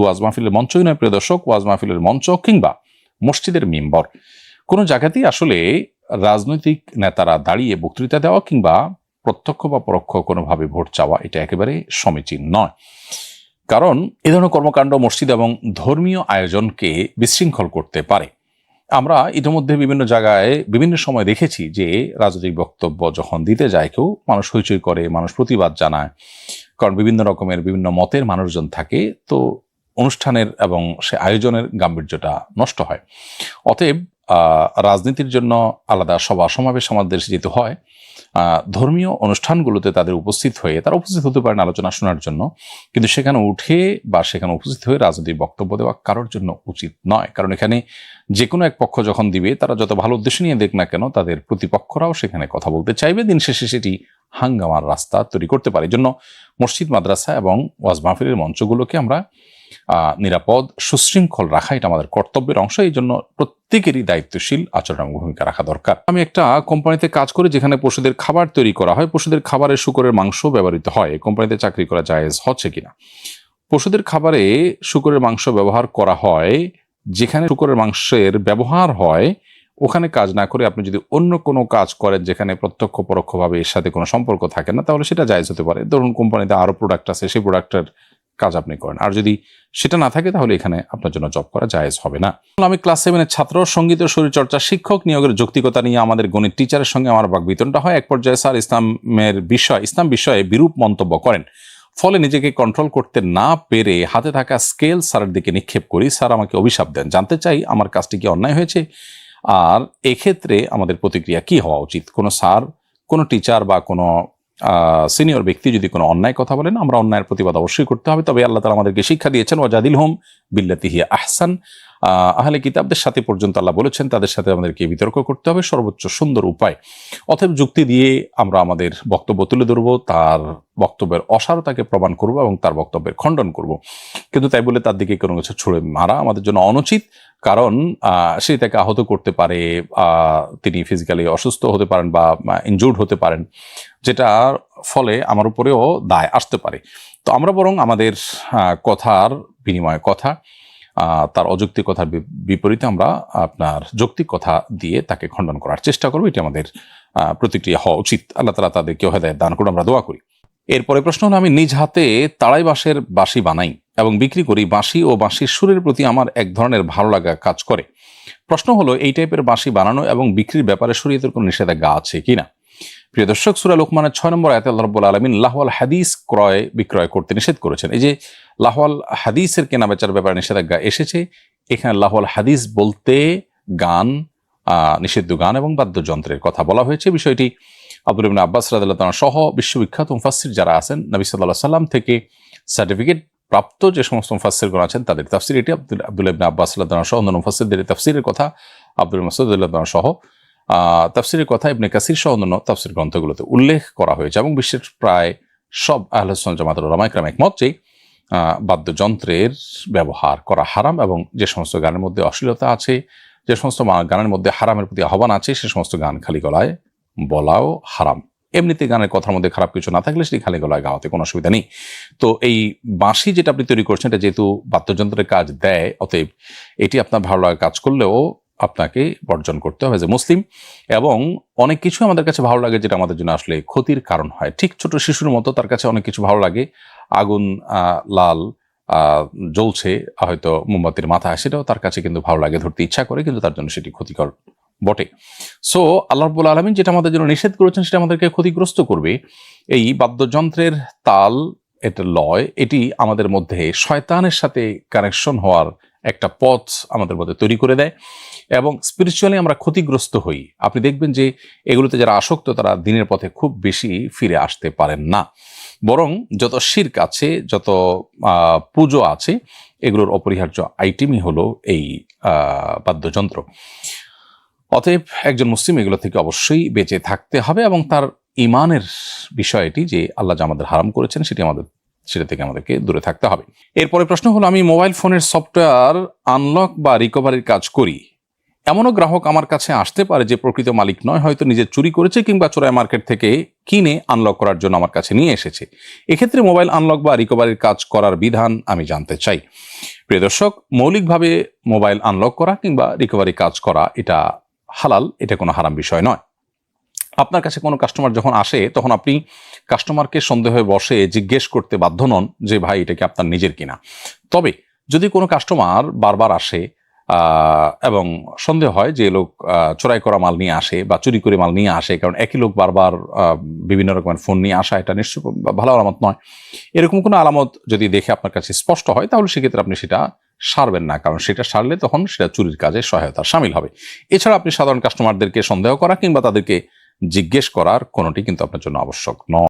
ওয়াজ মাহফিলের মঞ্চই নয় প্রিয় দর্শক, ওয়াজ মাহফিলের মঞ্চ কিংবা মসজিদের মিম্বর, কোনো জায়গাতেই আসলে রাজনৈতিক নেতারা দাঁড়িয়ে বক্তৃতা দেওয়া কিংবা প্রত্যক্ষ বা পরোক্ষ কোনোভাবে ভোট চাওয়া এটা একেবারে সমীচীন নয়। কারণ এ ধরনের কর্মকাণ্ড মসজিদ এবং ধর্মীয় আয়োজনকে বিশৃঙ্খল করতে পারে। আমরা ইতিমধ্যে বিভিন্ন জায়গায় বিভিন্ন সময় দেখেছি যে রাজনৈতিক বক্তব্য যখন দিতে যায় কেউ, মানুষ হইচই করে, মানুষ প্রতিবাদ জানায়, কারণ বিভিন্ন রকমের বিভিন্ন মতের মানুষজন থাকে, তো অনুষ্ঠানের এবং সে আয়োজনের গাম্ভীর্যটা নষ্ট হয়। অতএব রাজনীতির জন্য আলাদা সভা সমাবেশ আমাদের দেশে যেতে হয়, ধর্মীয় অনুষ্ঠানগুলোতে তাদের উপস্থিত হয়ে তারা উপস্থিত হতে পারেন আলোচনা শোনার জন্য, কিন্তু সেখানে উঠে বা সেখানে উপস্থিত হয়ে রাজনৈতিক বক্তব্য দেওয়া কারোর জন্য উচিত নয়। কারণ এখানে যে কোনো এক পক্ষ যখন দিবে, তারা যত ভালো উদ্দেশ্য নিয়ে দেখ না কেন, তাদের প্রতিপক্ষরাও সেখানে কথা বলতে চাইবে, দিন শেষে সেটি হাঙ্গামার রাস্তা তৈরি করতে পারে। এই জন্য মসজিদ, মাদ্রাসা এবং ওয়াজ মাহফিলের মঞ্চগুলোকে আমরা নিরাপদ সুশৃঙ্খল রাখা এটা আমাদের কর্তব্যের অংশ। এই জন্য প্রত্যেকেরই দায়িত্বশীল আচরণ এবং ভূমিকা রাখা দরকার। আমি একটা কোম্পানিতে কাজ করি যেখানে পশুদের খাবার তৈরি করা হয়, পশুদের খাবারে শূকরের মাংস ব্যবহৃত হয়। এই কোম্পানিতে চাকরি করা জায়েজ হচ্ছে কিনা? পশুদের খাবারে শূকরের মাংস ব্যবহার করা হয়, যেখানে শূকরের মাংসের ব্যবহার হয় ওখানে কাজ না করে আপনি যদি অন্য কোনো কাজ করেন যেখানে প্রত্যক্ষ পরোক্ষভাবে এর সাথে কোনো সম্পর্ক থাকে না, তাহলে সেটা জায়েজ হতে পারে। ধরুন কোম্পানিতে আরো প্রোডাক্ট আছে, সেই প্রোডাক্টের কাজ আপনি করেন, আর যদি সেটা না থাকে তাহলে এখানে আপনার জন্য জব করা জায়েজ হবে না। আমি ক্লাস 7-এর ছাত্র, সঙ্গীত ও শরীরচর্চা শিক্ষক নিয়োগের যৌক্তিকতা নিয়ে আমাদের গণিত টিচারের সঙ্গে আমার বাকবিতণ্ডা হয়। এক পর্যায়ে স্যার ইসলাম বিষয়ে বিরূপ মন্তব্য করেন, ফলে নিজেকে কন্ট্রোল করতে না পেরে হাতে থাকা স্কেল স্যারের দিকে নিক্ষেপ করি। স্যার আমাকে অভিশাপ দেন। জানতে চাই আমার কাজটি কি অন্যায় হয়েছে, আর এক্ষেত্রে আমাদের প্রতিক্রিয়া কি হওয়া উচিত? কোনো স্যার, কোনো টিচার বা কোনো সিনিয়র ব্যক্তি যদি কোনো অন্যায় কথা বলেন, আমরা অন্যায়ের প্রতিবাদ অবশ্যই করতে হবে। তবে আল্লাহ তাআলা আমাদেরকে শিক্ষা দিয়েছেন, ওয়াজাদিলহুম বিল্লাতি হিয়া আহসান। আহলে কিতাবদের সাথে পর্যন্ত আল্লাহ বলেছেন তাদের সাথে আমাদেরকে বিতর্ক করতে হবে সর্বোচ্চ সুন্দর উপায়। অতএব যুক্তি দিয়ে আমরা আমাদের বক্তব্য তুলে ধরবো, তার বক্তব্যের অসারতাকে প্রমাণ করব এবং তার বক্তব্যের খণ্ডন করব। কিন্তু তাই বলে তার দিকে কোনো কিছু ছুড়ে মারা আমাদের জন্য অনুচিত, কারণ সে তাকে আহত করতে পারে, তিনি ফিজিক্যালি অসুস্থ হতে পারেন বা ইনজুর্ড হতে পারেন, যেটার ফলে আমার উপরেও দায় আসতে পারে। তো আমরা বরং আমাদের কথার বিনিময়ে কথা, তার অযৌক্তিক কথার বিপরীতে আমরা আপনার যৌক্তিক কথা দিয়ে তাকে খণ্ডন করার চেষ্টা করবো। এটি আমাদের প্রতিক্রিয়া হওয়া উচিত। আল্লাহ তাআলা তাদেরকে হেদায়েত দান করুন, আমরা দোয়া করি। এরপরে প্রশ্ন হলো, আমি নিজ হাতে তাড়াই বাঁশের বাঁশি বানাই এবং বিক্রি করি। বাঁশি ও বাঁশির সুরের প্রতি আমার এক ধরনের ভালো লাগা কাজ করে। প্রশ্ন হলো, এই টাইপের বাঁশি বানানো এবং বিক্রির ব্যাপারে শরীয়তের কোনো নিষেধাজ্ঞা আছে কিনা? প্রিয় দর্শক, সূরা লোকমানের 6 নম্বর আয়াতে আল্লাহ রাব্বুল আলামিন লাহওয়াল হাদিস ক্রয় বিক্রয় করতে নিষেধ করেছেন। এই যে লাহওয়াল হাদিসের কেনা বেচার ব্যাপারে নিষেধাজ্ঞা এসেছে, এখানে লাহওয়াল হাদিস বলতে গান, নিষিদ্ধ গান এবং বাদ্যযন্ত্রের কথা বলা হয়েছে। বিষয়টি আব্দুল্লাহ ইবনে আব্বাস রাদিয়াল্লাহু তাআলা সহ বিশ্ববিখ্যাত মুফাসসির যারা আছেন, নবী সাল্লাল্লাহু আলাইহি সাল্লাম থেকে সার্টিফিকেট প্রাপ্ত যে সমস্ত মুফাসসিরগণ আছেন তাদের তাফসীর এটি। আব্দুল্লাহ ইবনে আব্বাস রাদিয়াল্লাহু তাআলা সহ অন্যান্য মুফাসসিরদের তাফসীরের কথা, আব্দুল মাসউদ রাদিয়াল্লাহু তাআলা সহ তাফসীরের কথা ইবনে কাসির সহ অন্যান্য তাফসীর গ্রন্থগুলোতে উল্লেখ করা হয়েছে। এবং বিশ্বের প্রায় সব আহলে সুন্নাত জামাতের উলামা ইকরাম একমত যে বাদ্যযন্ত্রের ব্যবহার করা হারাম, এবং যে সমস্ত গানের মধ্যে অশ্লীলতা আছে, যে সমস্ত গানের মধ্যে হারামের প্রতি আহ্বান আছে, সে সমস্ত গান খালি গলায় বলাও হারাম। এমনিতে গানের কথার মধ্যে খারাপ কিছু না থাকলে সেটি খালি গলায় গাওয়াতে কোনো অসুবিধা নেই। তো এই বাঁশি যেটা আপনি তৈরি করছেন, এটা যেহেতু বাদ্যযন্ত্রের কাজ দেয়, অতএব এটি আপনার ভালো লাগা কাজ করলেও আপনাকে বর্জন করতে হবে যে মুসলিম। এবং অনেক কিছু আমাদের কাছে ভালো লাগে যেটা আমাদের জন্য আসলে ক্ষতির কারণ হয়। ঠিক ছোট শিশুর মতো তার কাছে অনেক কিছু ভালো লাগে, আগুন লাল জ্বলছে হয়তো মোমবাতির মাথায়, সেটাও তার কাছে কিন্তু ভালো লাগে, ধরতে ইচ্ছা করে, কিন্তু তার জন্য সেটি ক্ষতিকর বটে। সো আল্লাহ রাব্বুল আলামিন যেটা আমাদের জন্য নিষেধ করেছেন সেটা আমাদেরকে ক্ষতিগ্রস্ত করবে। এই বাদ্যযন্ত্রের তাল, এটা লয়, এটি আমাদের মধ্যে শয়তানের সাথে কানেকশন হওয়ার একটা পথ আমাদের মধ্যে তৈরি করে দেয় এবং স্পিরিচুয়ালি আমরা ক্ষতিগ্রস্ত হই। আপনি দেখবেন যে এগুলোতে যারা আসক্ত তারা দিনের পথে খুব বেশি ফিরে আসতে পারেন না, বরং যত শিরক আছে, যত পুজো আছে, এগুলোর অপরিহার্য আইটেমই হলো এই বাদ্যযন্ত্র। অতএব একজন মুসলিম এগুলো থেকে অবশ্যই বেঁচে থাকতে হবে এবং তার ইমানের বিষয়টি যে আল্লাহ যা আমাদের হারাম করেছেন সেটা থেকে আমাদেরকে দূরে থাকতে হবে। এরপরে প্রশ্ন হলো, আমি মোবাইল ফোনের সফটওয়্যার আনলক বা রিকভারির কাজ করি, এমনও গ্রাহক আমার কাছে আসতে পারে যে প্রকৃত মালিক নয়, হয়তো নিজে চুরি করেছে কিংবা চোরাই মার্কেট থেকে কিনে আনলক করার জন্য আমার কাছে নিয়ে এসেছে। এক্ষেত্রে মোবাইল আনলক বা রিকভারির কাজ করার বিধান আমি জানতে চাই। প্রিয় দর্শক, মৌলিকভাবে মোবাইল আনলক করা কিংবা রিকভারি কাজ করা এটা হালাল, এটা কোনো হারাম বিষয় নয়। আপনার কাছে কোনো কাস্টমার যখন আসে তখন আপনি কাস্টমারকে সন্দেহে বসে জিজ্ঞেস করতে বাধ্য নন যে ভাই এটা কি আপনার নিজের কিনা। তবে যদি কোনো কাস্টমার বারবার আসে এবং সন্দেহ হয় যে লোক চোরাই করা মাল নিয়ে আসে বা চুরি করে মাল নিয়ে আসে, কারণ একই লোক বারবার বিভিন্ন রকমের ফোন নিয়ে আসা এটা নিশ্চয়ই ভালো আলামত নয়। এরকম কোনো আলামত যদি দেখে আপনার কাছে স্পষ্ট হয় তাহলে সেক্ষেত্রে আপনি সেটা সারবেন না, কারণ সেটা সারলে তখন সেটা চুরির কাজে সহায়তার সামিল হবে। এছাড়া আপনি সাধারণ কাস্টমারদেরকে সন্দেহ করা কিংবা তাদেরকে জিজ্ঞেস করার কোনোটি কিন্তু আপনার জন্য আবশ্যক নয়।